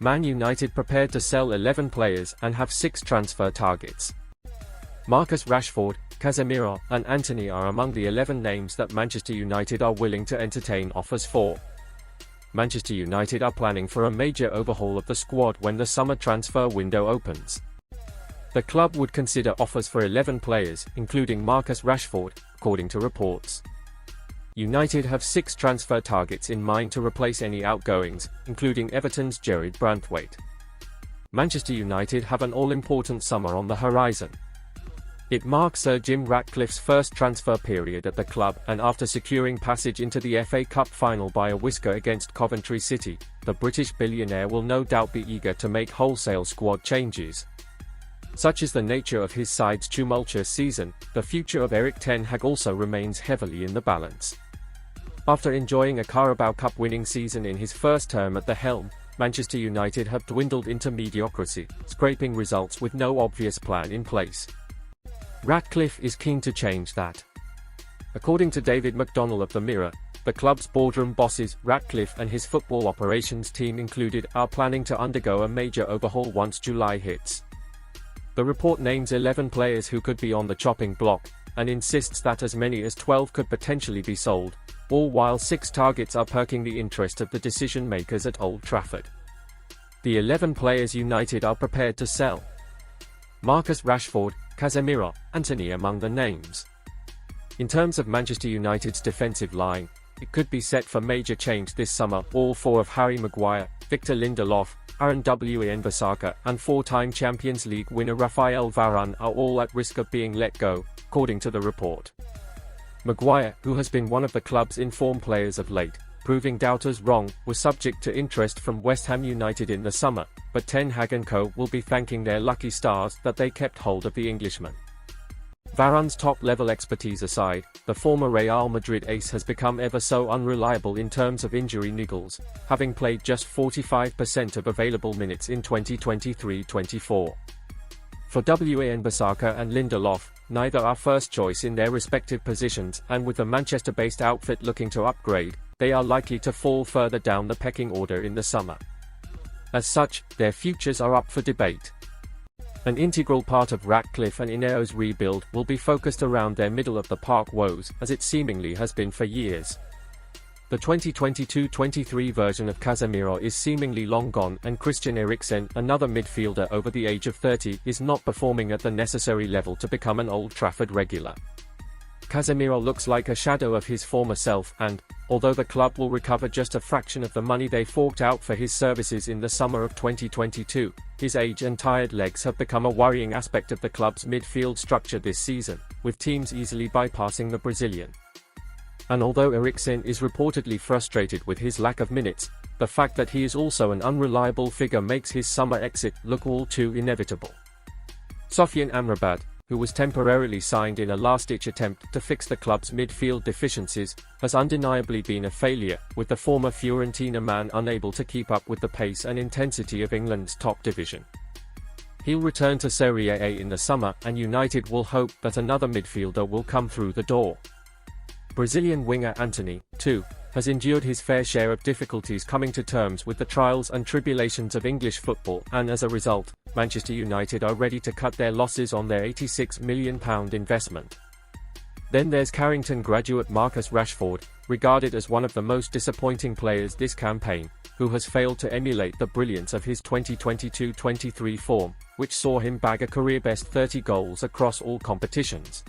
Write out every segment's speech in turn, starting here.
Man United prepared to sell 11 players and have 6 transfer targets. Marcus Rashford, Casemiro, and Antony are among the 11 names that Manchester United are willing to entertain offers for. Manchester United are planning for a major overhaul of the squad when the summer transfer window opens. The club would consider offers for 11 players, including Marcus Rashford, according to reports. United have 6 transfer targets in mind to replace any outgoings, including Everton's Jarrad Branthwaite. Manchester United have an all-important summer on the horizon. It marks Sir Jim Ratcliffe's first transfer period at the club, and after securing passage into the FA Cup final by a whisker against Coventry City, the British billionaire will no doubt be eager to make wholesale squad changes. Such is the nature of his side's tumultuous season, the future of Erik ten Hag also remains heavily in the balance. After enjoying a Carabao Cup winning season in his first term at the helm, Manchester United have dwindled into mediocrity, scraping results with no obvious plan in place. Ratcliffe is keen to change that. According to David McDonnell of the Mirror, the club's boardroom bosses, Ratcliffe and his football operations team included, are planning to undergo a major overhaul once July hits. The report names 11 players who could be on the chopping block, and insists that as many as 12 could potentially be sold, all while 6 targets are perking the interest of the decision-makers at Old Trafford. The 11 players United are prepared to sell: Marcus Rashford, Casemiro, Antony among the names. In terms of Manchester United's defensive line, it could be set for major change this summer. All 4 of Harry Maguire, Victor Lindelof, Aaron Wan-Bissaka, and 4-time Champions League winner Raphael Varane are all at risk of being let go, according to the report. Maguire, who has been one of the club's in-form players of late, proving doubters wrong, was subject to interest from West Ham United in the summer, but Ten Hag and co will be thanking their lucky stars that they kept hold of the Englishman. Varane's top-level expertise aside, the former Real Madrid ace has become ever so unreliable in terms of injury niggles, having played just 45% of available minutes in 2023-24. For Wan-Bissaka and Lindelof, neither are first choice in their respective positions, and with the Manchester-based outfit looking to upgrade, they are likely to fall further down the pecking order in the summer. As such, their futures are up for debate. An integral part of Ratcliffe and Ineo's rebuild will be focused around their middle-of-the-park woes, as it seemingly has been for years. The 2022-23 version of Casemiro is seemingly long gone, and Christian Eriksen, another midfielder over the age of 30, is not performing at the necessary level to become an Old Trafford regular. Casemiro looks like a shadow of his former self, and, although the club will recover just a fraction of the money they forked out for his services in the summer of 2022, his age and tired legs have become a worrying aspect of the club's midfield structure this season, with teams easily bypassing the Brazilian. And although Eriksen is reportedly frustrated with his lack of minutes, the fact that he is also an unreliable figure makes his summer exit look all too inevitable. Sofyan Amrabat, who was temporarily signed in a last-ditch attempt to fix the club's midfield deficiencies, has undeniably been a failure, with the former Fiorentina man unable to keep up with the pace and intensity of England's top division. He'll return to Serie A in the summer, and United will hope that another midfielder will come through the door. Brazilian winger Antony, too, has endured his fair share of difficulties coming to terms with the trials and tribulations of English football, and as a result, Manchester United are ready to cut their losses on their £86 million investment. Then there's Carrington graduate Marcus Rashford, regarded as one of the most disappointing players this campaign, who has failed to emulate the brilliance of his 2022-23 form, which saw him bag a career-best 30 goals across all competitions.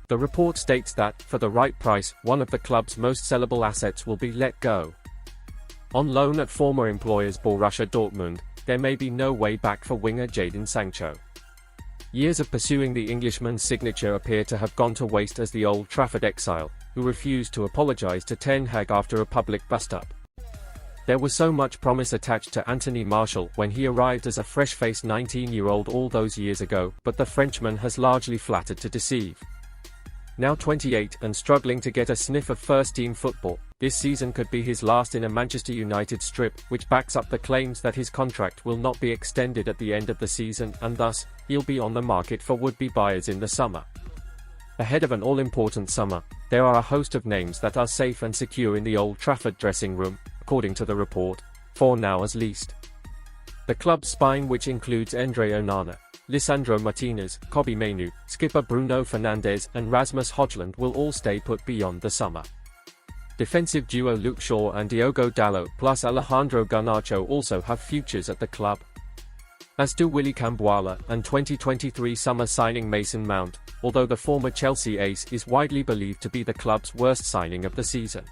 The report states that, for the right price, one of the club's most sellable assets will be let go. On loan at former employers Borussia Dortmund, there may be no way back for winger Jadon Sancho. Years of pursuing the Englishman's signature appear to have gone to waste as the Old Trafford exile, who refused to apologise to Ten Hag after a public bust-up. There was so much promise attached to Anthony Martial when he arrived as a fresh-faced 19-year-old all those years ago, but the Frenchman has largely flattered to deceive. Now 28 and struggling to get a sniff of first-team football, this season could be his last in a Manchester United strip, which backs up the claims that his contract will not be extended at the end of the season, and thus, he'll be on the market for would-be buyers in the summer. Ahead of an all-important summer, there are a host of names that are safe and secure in the Old Trafford dressing room, according to the report, for now at least. The club's spine, which includes Andre Onana, Lisandro Martinez, Kobbie Mainoo, skipper Bruno Fernandes and Rasmus Højlund will all stay put beyond the summer. Defensive duo Luke Shaw and Diogo Dalot plus Alejandro Garnacho also have futures at the club. As do Willy Cambuala and 2023 summer signing Mason Mount, although the former Chelsea ace is widely believed to be the club's worst signing of the season.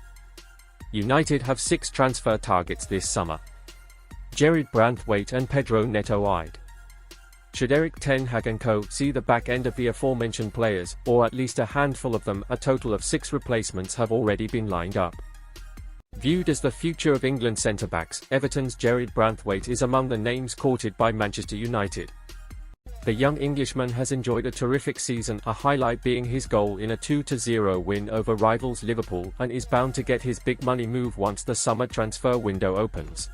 United have 6 transfer targets this summer. Jarrad, Branthwaite and Pedro Neto eyed. Should Erik ten Hag and co. see the back end of the aforementioned players, or at least a handful of them, a total of 6 replacements have already been lined up. Viewed as the future of England centre-backs, Everton's Jarrad Branthwaite is among the names courted by Manchester United. The young Englishman has enjoyed a terrific season, a highlight being his goal in a 2-0 win over rivals Liverpool, and is bound to get his big money move once the summer transfer window opens.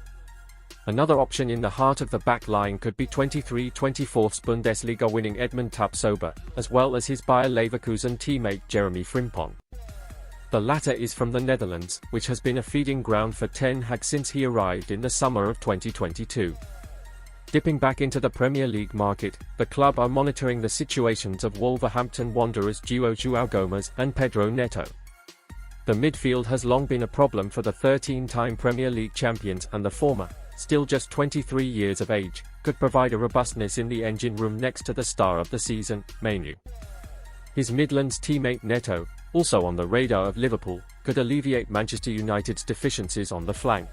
Another option in the heart of the back line could be 23-24 Bundesliga winning Edmund Tapsoba, as well as his Bayer Leverkusen teammate Jeremy Frimpong. The latter is from the Netherlands, which has been a feeding ground for Ten Hag since he arrived in the summer of 2022. Dipping back into the Premier League market, the club are monitoring the situations of Wolverhampton Wanderers duo João Gomes and Pedro Neto. The midfield has long been a problem for the 13-time Premier League champions, and the former, still just 23 years of age, could provide a robustness in the engine room next to the star of the season, Mainoo. His Midlands teammate Neto, also on the radar of Liverpool, could alleviate Manchester United's deficiencies on the flank.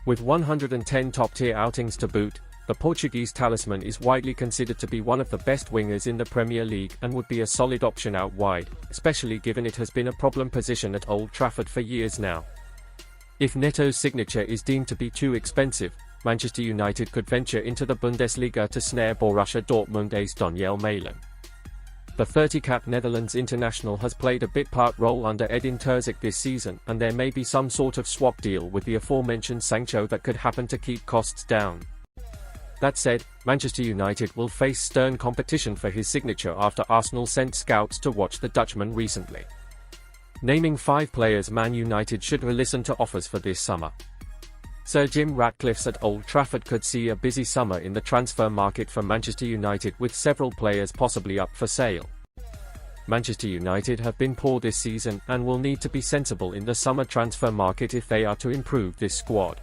With 110 top-tier outings to boot, the Portuguese talisman is widely considered to be one of the best wingers in the Premier League and would be a solid option out wide, especially given it has been a problem position at Old Trafford for years now. If Neto's signature is deemed to be too expensive, Manchester United could venture into the Bundesliga to snare Borussia Dortmund ace Donyell Malen. The 30-cap Netherlands international has played a bit-part role under Edin Terzic this season, and there may be some sort of swap deal with the aforementioned Sancho that could happen to keep costs down. That said, Manchester United will face stern competition for his signature after Arsenal sent scouts to watch the Dutchman recently. Naming 5 players Man United should listen to offers for this summer. Sir Jim Ratcliffe's at Old Trafford could see a busy summer in the transfer market for Manchester United, with several players possibly up for sale. Manchester United have been poor this season and will need to be sensible in the summer transfer market if they are to improve this squad.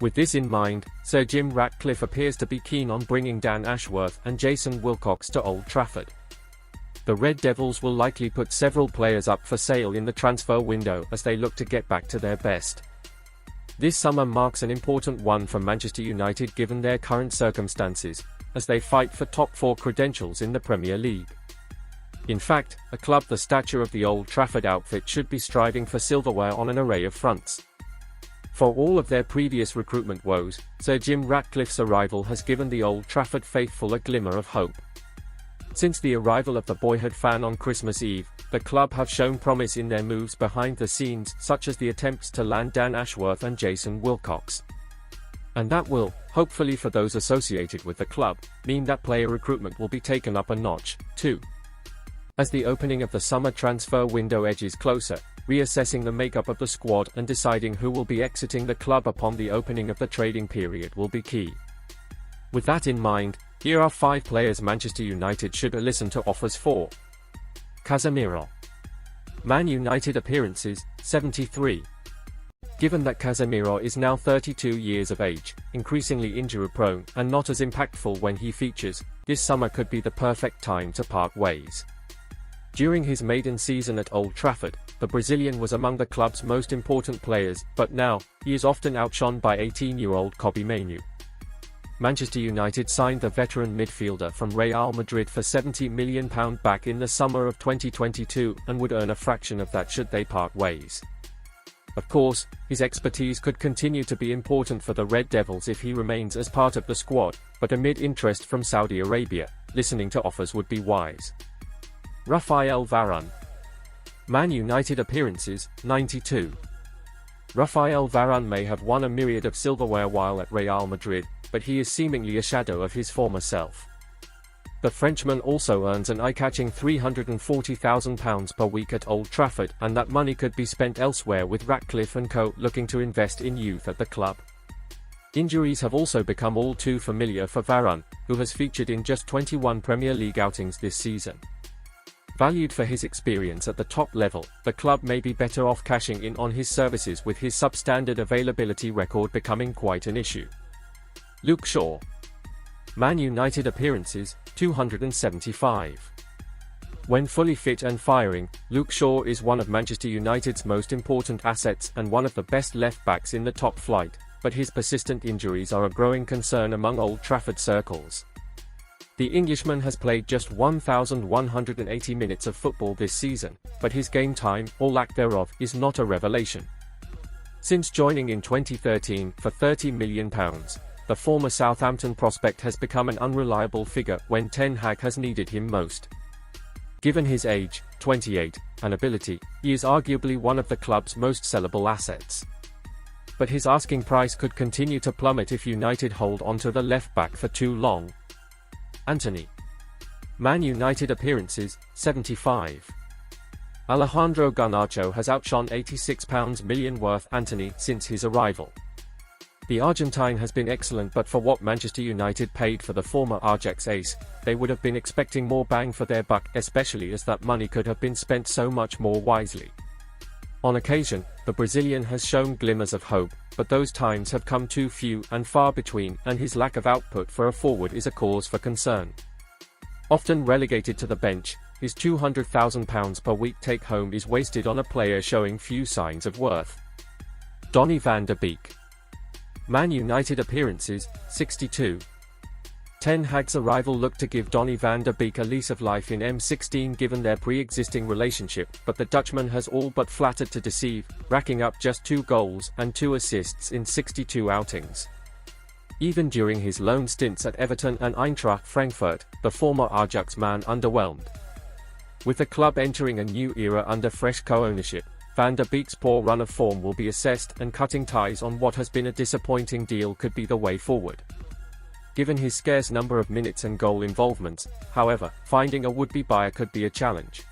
With this in mind, Sir Jim Ratcliffe appears to be keen on bringing Dan Ashworth and Jason Wilcox to Old Trafford. The Red Devils will likely put several players up for sale in the transfer window as they look to get back to their best. This summer marks an important one for Manchester United given their current circumstances, as they fight for top 4 credentials in the Premier League. In fact, a club the stature of the Old Trafford outfit should be striving for silverware on an array of fronts. For all of their previous recruitment woes, Sir Jim Ratcliffe's arrival has given the Old Trafford faithful a glimmer of hope. Since the arrival of the boyhood fan on Christmas Eve, the club have shown promise in their moves behind the scenes, such as the attempts to land Dan Ashworth and Jason Wilcox. And that will, hopefully for those associated with the club, mean that player recruitment will be taken up a notch, too. As the opening of the summer transfer window edges closer, reassessing the makeup of the squad and deciding who will be exiting the club upon the opening of the trading period will be key. With that in mind, here are 5 players Manchester United should listen to offers for. Casemiro. Man United appearances, 73. Given that Casemiro is now 32 years of age, increasingly injury-prone, and not as impactful when he features, this summer could be the perfect time to part ways. During his maiden season at Old Trafford, the Brazilian was among the club's most important players, but now, he is often outshone by 18-year-old Kobbie Mainoo. Manchester United signed the veteran midfielder from Real Madrid for £70 million back in the summer of 2022 and would earn a fraction of that should they part ways. Of course, his expertise could continue to be important for the Red Devils if he remains as part of the squad, but amid interest from Saudi Arabia, listening to offers would be wise. Raphael Varane. Man United appearances, 92. Raphael Varane may have won a myriad of silverware while at Real Madrid, but he is seemingly a shadow of his former self. The Frenchman also earns an eye-catching £340,000 per week at Old Trafford, and that money could be spent elsewhere with Ratcliffe and co. looking to invest in youth at the club. Injuries have also become all too familiar for Varane, who has featured in just 21 Premier League outings this season. Valued for his experience at the top level, the club may be better off cashing in on his services, with his substandard availability record becoming quite an issue. Luke Shaw. Man United appearances, 275. When fully fit and firing, Luke Shaw is one of Manchester United's most important assets and one of the best left-backs in the top flight, but his persistent injuries are a growing concern among Old Trafford circles. The Englishman has played just 1,180 minutes of football this season, but his game time, or lack thereof, is not a revelation. Since joining in 2013 for £30 million, the former Southampton prospect has become an unreliable figure when Ten Hag has needed him most. Given his age, 28, and ability, he is arguably one of the club's most sellable assets. But his asking price could continue to plummet if United hold onto the left-back for too long. Antony. Man United appearances, 75. Alejandro Garnacho has outshone £86 million worth Antony since his arrival. The Argentine has been excellent, but for what Manchester United paid for the former Ajax ace, they would have been expecting more bang for their buck, especially as that money could have been spent so much more wisely. On occasion, the Brazilian has shown glimmers of hope, but those times have come too few and far between, and his lack of output for a forward is a cause for concern. Often relegated to the bench, his £200,000 per week take-home is wasted on a player showing few signs of worth. Donny van de Beek. Man United appearances, 62. Ten Hag's arrival looked to give Donny van de Beek a lease of life in M16 given their pre-existing relationship, but the Dutchman has all but flattered to deceive, racking up just 2 goals and 2 assists in 62 outings. Even during his loan stints at Everton and Eintracht Frankfurt, the former Ajax man underwhelmed. With the club entering a new era under fresh co-ownership, Van der Beek's poor run of form will be assessed, and cutting ties on what has been a disappointing deal could be the way forward. Given his scarce number of minutes and goal involvements, however, finding a would-be buyer could be a challenge.